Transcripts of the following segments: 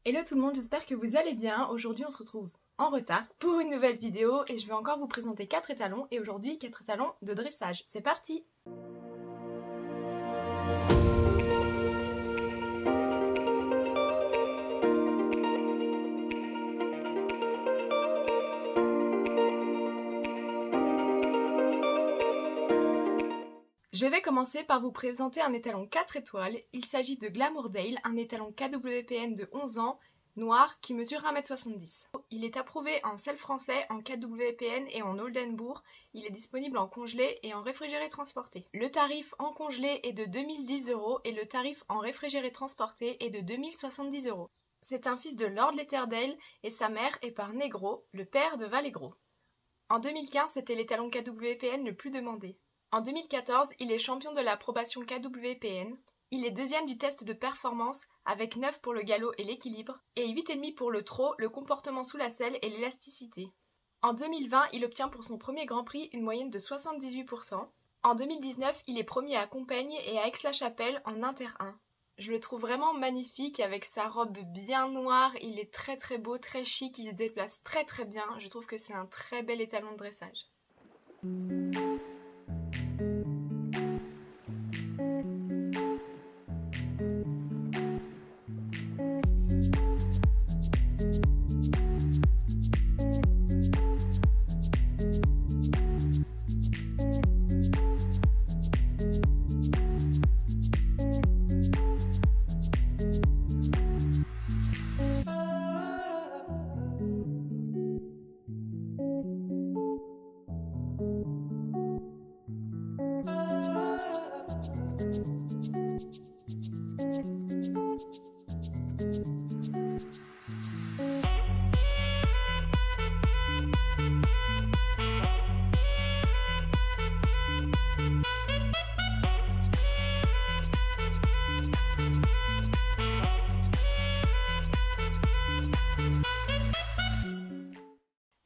Hello tout le monde, j'espère que vous allez bien. Aujourd'hui on se retrouve en retard pour une nouvelle vidéo et je vais encore vous présenter 4 étalons et aujourd'hui 4 étalons de dressage. C'est parti! Je vais commencer par vous présenter un étalon 4 étoiles. Il s'agit de Glamourdale, un étalon KWPN de 11 ans, noir, qui mesure 1m70. Il est approuvé en sel français, en KWPN et en Oldenburg. Il est disponible en congelé et en réfrigéré transporté. Le tarif en congelé est de 2010 € et le tarif en réfrigéré transporté est de 2070 €. C'est un fils de Lord Latterdale et sa mère est par Negro, le père de Vallegro. En 2015, c'était l'étalon KWPN le plus demandé. En 2014, il est champion de l'approbation KWPN. Il est deuxième du test de performance avec 9 pour le galop et l'équilibre et 8,5 pour le trot, le comportement sous la selle et l'élasticité. En 2020, il obtient pour son premier Grand Prix une moyenne de 78%. En 2019, il est premier à Compiègne et à Aix-la-Chapelle en Inter 1. Je le trouve vraiment magnifique avec sa robe bien noire, il est très beau, très chic, il se déplace très bien. Je trouve que c'est un très bel étalon de dressage.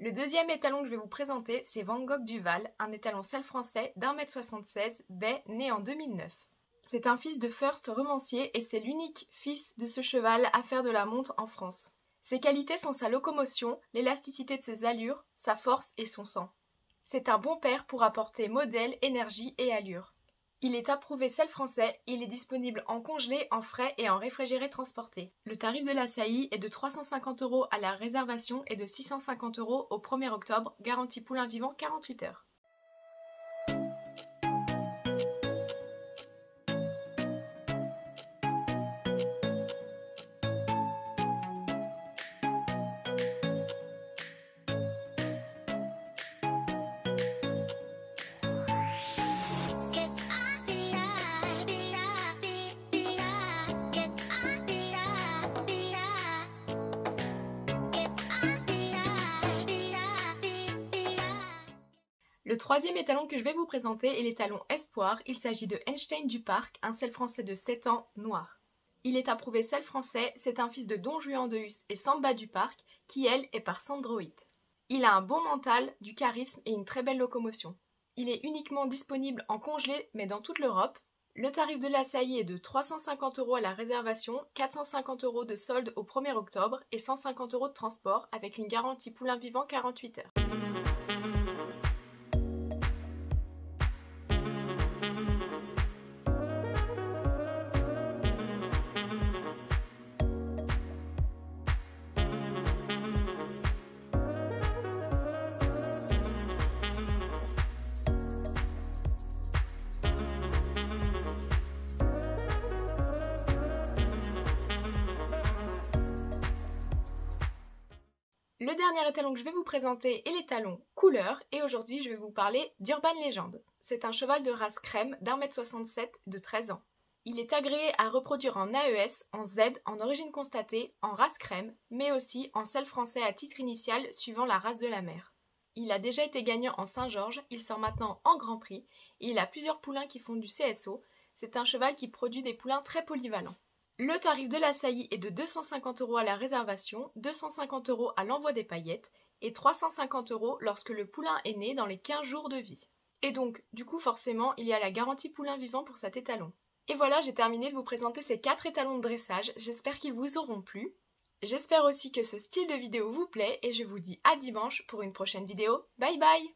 Le deuxième étalon que je vais vous présenter, c'est Van Gogh Duval, un étalon sel français d'1m76, baie, né en 2009. C'est un fils de First romancier et c'est l'unique fils de ce cheval à faire de la monte en France. Ses qualités sont sa locomotion, l'élasticité de ses allures, sa force et son sang. C'est un bon père pour apporter modèle, énergie et allure. Il est approuvé sel français, il est disponible en congelé, en frais et en réfrigéré transporté. Le tarif de la saillie est de 350 € à la réservation et de 650 € au 1er octobre, garantie poulain vivant 48 heures. Le troisième étalon que je vais vous présenter est l'étalon Espoir. Il s'agit de Einstein du Parc, un sel français de 7 ans, noir. Il est approuvé sel français, c'est un fils de Don Juan de Hus et Samba du Parc, qui elle est par Sandroït. Il a un bon mental, du charisme et une très belle locomotion. Il est uniquement disponible en congelé, mais dans toute l'Europe. Le tarif de la saillie est de 350 € à la réservation, 450 € de solde au 1er octobre et 150 € de transport avec une garantie poulain vivant 48 heures. Le dernier étalon que je vais vous présenter est l'étalon couleur et aujourd'hui je vais vous parler d'Urban Legend. C'est un cheval de race crème d'1m67 de 13 ans. Il est agréé à reproduire en AES, en Z, en origine constatée, en race crème, mais aussi en sel français à titre initial suivant la race de la mère. Il a déjà été gagnant en Saint-Georges, il sort maintenant en Grand Prix et il a plusieurs poulains qui font du CSO. C'est un cheval qui produit des poulains très polyvalents. Le tarif de la saillie est de 250 € à la réservation, 250 € à l'envoi des paillettes et 350 € lorsque le poulain est né dans les 15 jours de vie. Et donc, du coup, forcément, il y a la garantie poulain vivant pour cet étalon. Et voilà, j'ai terminé de vous présenter ces 4 étalons de dressage, j'espère qu'ils vous auront plu. J'espère aussi que ce style de vidéo vous plaît et je vous dis à dimanche pour une prochaine vidéo. Bye bye!